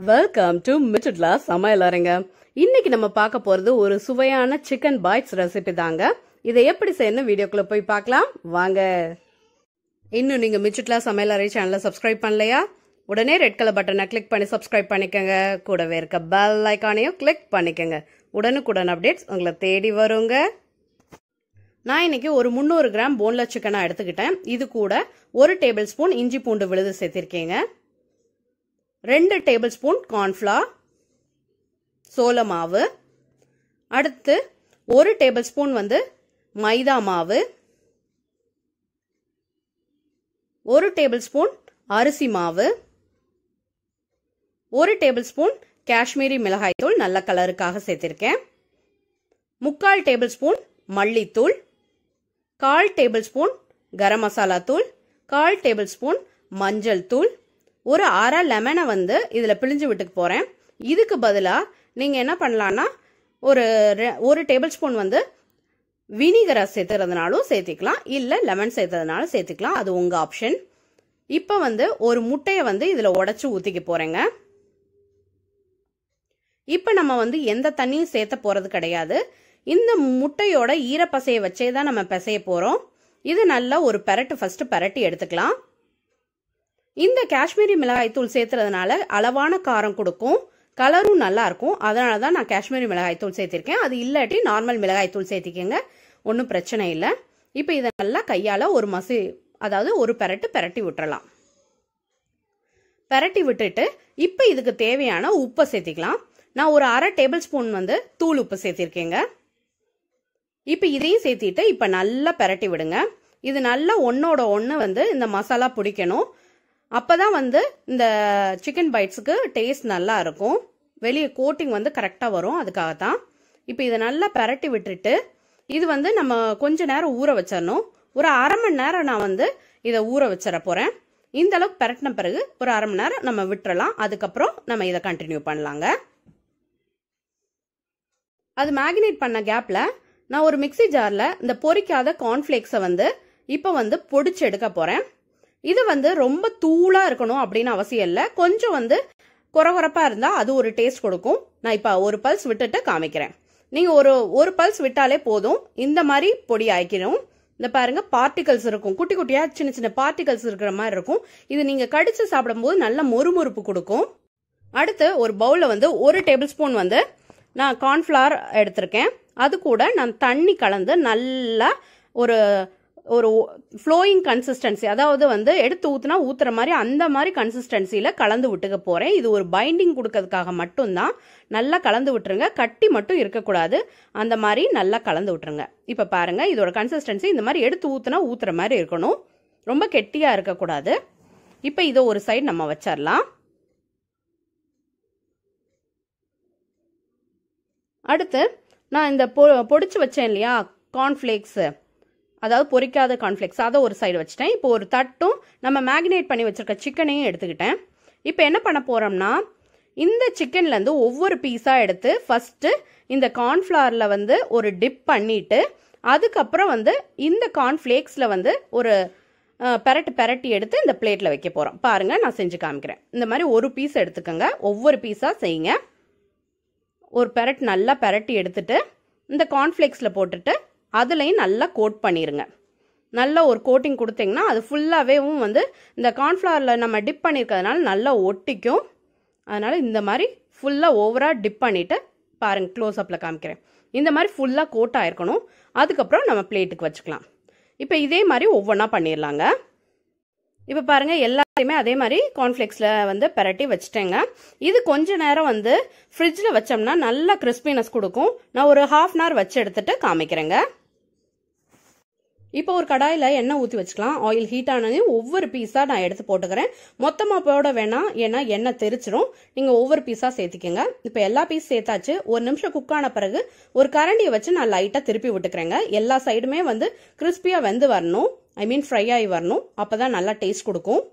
Welcome to மிச்சுட்லா சமையலறைங்க. இன்னைக்கு நம்ம பார்க்க போறது ஒரு சுவையான சிக்கன் பைட்ஸ் ரெசிபி தாங்க. இதை எப்படி செய்யணும் வீடியோக்குள்ள போய் பார்க்கலாம் வாங்க. இன்னும் நீங்க மிச்சுட்லா சமையலறை சேனலை சப்ஸ்கிரைப் பண்ணலையா? உடனே ரெட் கலர் பட்டனை கிளிக் பண்ணி சப்ஸ்கிரைப் பண்ணிக்கோங்க. கூடவே இருக்க பெல் ஐக்கானையும் கிளிக் பண்ணிக்கோங்க. உடனுக்குடன் அப்டேட்ஸ் உங்களை தேடி வருங்க. நான் இன்னைக்கு ஒரு 300 கிராம் போன்லெஸ் சிக்கனா எடுத்துக்கிட்டேன். இது கூட 1 டேபிள் ஸ்பூன் இஞ்சி பூண்டு விழுது சேர்த்திருக்கேங்க. 2 டேபிள் ஸ்பூன் கார்ன்ஃப்ளவர் சோள மாவு, அடுத்து 1 டேபிள் ஸ்பூன் மைதா மாவு, 1 டேபிள் ஸ்பூன் அரிசி மாவு, 1 டேபிள் ஸ்பூன் காஷ்மீரி மிளகாய் தூள் நல்ல கலருக்காக சேர்த்திருக்கேன், 3/4 டேபிள் ஸ்பூன் மல்லித்தூள், 1/4 டேபிள் ஸ்பூன் கரம் மசாலா தூள், 1/4 டேபிள் ஸ்பூன் மஞ்சள் தூள், ஒரு அரை லெமனை இதுல பிழிஞ்சு விட்டுக்கு போறேன். இதுக்கு பதிலா நீங்க என்ன பண்ணலாம்னா ஒரு டேபிள் ஸ்பூன் வினிகரை சேர்த்துறதுனாலும் சேர்த்திக்கலாம், இல்ல லெமன் சேர்த்ததுனாலும் சேர்த்துக்கலாம், அது உங்க ஆப்ஷன். இப்ப ஒரு முட்டையை இதுல உடைச்சு ஊத்திக்க போறேங்க. இப்ப நம்ம எந்த தண்ணியும் சேர்த்த போறது கிடையாது. இந்த முட்டையோட ஈரப்பசையை வச்சே தான் நம்ம பிசைய போறோம். இது நல்லா ஒரு ஃபர்ஸ்ட் பெரட்டி எடுத்துக்கலாம். இந்த காஷ்மீரி மிளகாய் தூள் சேர்த்துறதுனால அளவான காரம் கொடுக்கும், கலரும் நல்லா இருக்கும். அதனாலதான் நான் காஷ்மீரி மிளகாய் தூள் சேர்த்திருக்கேன். அது இல்லாட்டி நார்மல் மிளகாய் தூள் சேர்த்திக்கங்க, ஒன்றும் பிரச்சனை இல்லை. இப்ப இதை நல்லா கையால ஒரு பெரட்டி விட்டுறலாம். பெரட்டி விட்டுட்டு இப்ப இதுக்கு தேவையான உப்பை சேர்த்திக்கலாம். நான் ஒரு அரை டேபிள் ஸ்பூன் தூள் உப்பு சேர்த்திருக்கேங்க. இப்ப இதையும் சேர்த்திட்டு இப்ப நல்லா பெரட்டி விடுங்க. இது நல்லா ஒன்னோட ஒண்ணு இந்த மசாலா பிடிக்கணும். அப்பதான் இந்த சிக்கன் பைட்ஸுக்கு டேஸ்ட் நல்லா இருக்கும். வெளியே கோட்டிங் கரெக்டா வரும், அதுக்காகத்தான். இப்ப இதை நல்லா பெரட்டி விட்டுட்டு இது நம்ம கொஞ்ச நேரம் ஊற வச்சிடணும். ஒரு அரை மணி நேரம் நான் இதை ஊற வச்சிட போறேன். இந்த அளவுக்கு பெரட்டின பிறகு ஒரு அரை மணி நேரம் நம்ம விட்டுறலாம். அதுக்கப்புறம் நம்ம இதை கண்டினியூ பண்ணலாங்க. அது மேரினேட் பண்ண கேப்ல நான் ஒரு மிக்ஸி ஜார்ல இந்த பொரிக்காத கார்ன்ஃபிளேக்ஸை இப்ப பொடிச்சு எடுக்க போறேன். இது ரொம்ப தூளா இருக்கணும் அப்படின்னு அவசியம் இல்லை. கொஞ்சம் கொரகொரப்பா இருந்தா அது ஒரு டேஸ்ட் கொடுக்கும். நான் இப்ப ஒரு பல்ஸ் விட்டுட்டு காமிக்கிறேன். நீங்க ஒரு பல்ஸ் விட்டாலே போதும். இந்த மாதிரி பொடி ஆயிக்கணும். இந்த பாருங்க, பார்ட்டிகல்ஸ் இருக்கும், குட்டி குட்டியா சின்ன சின்ன பார்ட்டிகல்ஸ் இருக்கிற மாதிரி இருக்கும். இது நீங்க கடிச்சு சாப்பிடும் போது நல்ல மொறுமொறுப்பு கொடுக்கும். அடுத்து ஒரு பவுல்ல 1 டேபிள் ஸ்பூன் நான் கார்ன்ஃபிளவர் எடுத்திருக்கேன். அது கூட நான் தண்ணி கலந்து நல்லா ஒரு ஃப்ளோயிங் கன்சிஸ்டன்சி, அதாவது எடுத்து ஊத்துற மாதிரி அந்த மாதிரி கன்சிஸ்டன்சியில கலந்து விட்டுக்க போறேன். இது ஒரு பைண்டிங் கொடுக்கறதுக்காக மட்டும்தான். நல்லா கலந்து விட்டுருங்க, கட்டி மட்டும் இருக்கக்கூடாது. அந்த மாதிரி நல்லா கலந்து விட்டுருங்க. இப்ப பாருங்க, இதோட கன்சிஸ்டன்சி இந்த மாதிரி எடுத்து ஊத்துற மாதிரி இருக்கணும், ரொம்ப கெட்டியா இருக்கக்கூடாது. இப்ப இதை ஒரு சைடு நம்ம வச்சிடலாம். அடுத்து நான் இந்த பொடிச்சு வச்சேன் இல்லையா கார்ன்ஃபிளேக்ஸ், அதாவது பொரிக்காத கார்ன்ஃபிளேக்ஸ், அதை ஒரு சைடு வச்சுட்டேன். இப்போ ஒரு தட்டும் நம்ம மேரினேட் பண்ணி வச்சிருக்க சிக்கனையும் எடுத்துக்கிட்டேன். இப்போ என்ன பண்ண போறோம்னா, இந்த சிக்கன்ல இருந்து ஒவ்வொரு பீஸா எடுத்து ஃபர்ஸ்ட் இந்த கார்ன்ஃபிளவர்ல ஒரு டிப் பண்ணிட்டு அதுக்கப்புறம் இந்த கார்ன்ஃபிளேக்ஸ்ல ஒரு பெரட்டி எடுத்து இந்த பிளேட்ல வைக்க போறோம். பாருங்க, நான் செஞ்சு காமிக்கிறேன். இந்த மாதிரி ஒரு பீஸ் எடுத்துக்கோங்க, ஒவ்வொரு பீஸா செய்யுங்க. ஒரு நல்லா பெரட்டி எடுத்துட்டு இந்த கார்ன்ஃபிளேக்ஸ்ல போட்டுட்டு அதுலயும் நல்லா கோட் பண்ணிருங்க. நல்ல ஒரு கோட்டிங் கொடுத்தீங்கன்னா அது ஃபுல்லாவே இந்த கார்ன்ஃபிளவர்ல நம்ம டிப் பண்ணிருக்கிறதுனால நல்லா ஒட்டிக்கும். அதனால இந்த மாதிரி ஃபுல்லா ஓவரா டிப் பண்ணிட்டு பாருங்க, க்ளோஸ் அப்ல காமிக்கிறேன். இந்த மாதிரி ஃபுல்லா கோட் ஆயிருக்கணும். அதுக்கப்புறம் நம்ம பிளேட்டுக்கு வச்சுக்கலாம். இப்ப இதே மாதிரி ஒவ்வொன்றா பண்ணிடலாங்க. இப்ப பாருங்க, எல்லாத்தையுமே அதே மாதிரி கார்ன்ஃபிளேக்ஸ்ல பெரட்டி வச்சுட்டேங்க. இது கொஞ்ச நேரம் ஃப்ரிட்ஜ்ல வச்சோம்னா நல்லா கிறிஸ்பினஸ் கொடுக்கும். நான் ஒரு ½ hour வச்சு எடுத்துட்டு காமிக்கிறேங்க. இப்போ ஒரு கடாயில எண்ணெய் ஊற்றி வச்சுக்கலாம். ஆயில் ஹீட் ஆனதையும் ஒவ்வொரு பீஸா நான் எடுத்து போட்டுக்கிறேன். மொத்தமா போட வேணாம், ஏன்னா எண்ணெய் தெரிச்சிரும். நீங்க ஒவ்வொரு பீஸா சேர்த்திக்கங்க. இப்போ எல்லா பீஸ் சேர்த்தாச்சு. ஒரு நிமிஷம் குக் ஆன பிறகு ஒரு கரண்டியை வச்சு நான் லைட்டா திருப்பி விட்டுக்கிறேங்க. எல்லா சைடுமே கிறிஸ்பியா வெந்து வரணும், ஐ மீன் ஃப்ரை ஆகி வரணும். அப்பதான் நல்லா டேஸ்ட் கொடுக்கும்.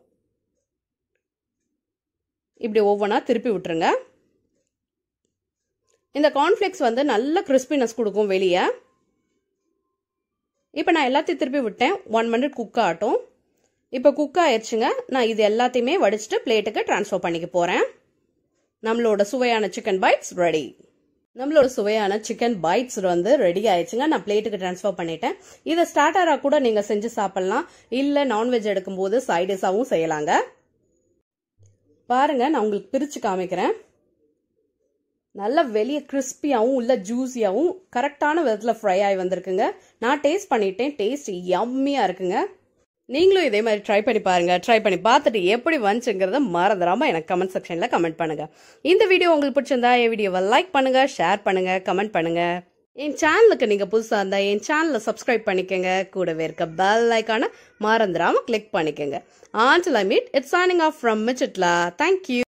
இப்படி ஒவ்வொன்றா திருப்பி விட்டுருங்க. இந்த கார்ன்ஃபிளேக்ஸ் நல்ல கிறிஸ்பினஸ் கொடுக்கும் வெளியே. இப்போ நான் எல்லாத்தையும் திருப்பி விட்டேன். 1 minute குக் ஆகட்டும். இப்போ குக் ஆயிடுச்சுங்க. நான் இது எல்லாத்தையுமே வடிச்சிட்டு பிளேட்டுக்கு ட்ரான்ஸ்ஃபர் பண்ணிக்க போறேன். நம்மளோட சுவையான சிக்கன் பைட்ஸ் ரெடி. நம்மளோட சுவையான சிக்கன் பைட்ஸ் வந்து ரெடி ஆயிடுச்சுங்க. நான் பிளேட்டுக்கு டிரான்ஸ்ஃபர் பண்ணிட்டேன். இதை ஸ்டார்டரா கூட நீங்க செஞ்சு சாப்பிடலாம், இல்ல நான்வெஜ் எடுக்கும்போது சைடிஷாவும் செய்யலாங்க. பாருங்க, நான் உங்களுக்கு பிரிச்சு காமிக்கிறேன். நல்லா வெளியே கிறிஸ்பியாவும் உள்ள ஜூஸியாவும் கரெக்டான விதத்துல ஃப்ரை ஆகி வந்திருக்குங்க. நான் டேஸ்ட் பண்ணிட்டேன். டேஸ்ட் யம்மியா இருக்குங்க. நீங்களும் இதே மாதிரி ட்ரை பண்ணி பாருங்க. ட்ரை பண்ணி பார்த்துட்டு எப்படி வந்துச்சுங்கிறத மறந்துடாம எனக்கு கமெண்ட் செக்ஷன்ல கமெண்ட் பண்ணுங்க. இந்த வீடியோ உங்களுக்கு பிடிச்சிருந்தா என் வீடியோவை லைக் பண்ணுங்க, ஷேர் பண்ணுங்க, கமெண்ட் பண்ணுங்க. என் சேனலுக்கு நீங்க புதுசா இருந்தா என் சேனலை சப்ஸ்கிரைப் பண்ணிக்கங்க. கூடவே இருக்க பெல் ஐகானை மறந்துடாம கிளிக் பண்ணிக்கங்க. Until I meet, it's signing off from Michitla. Thank you.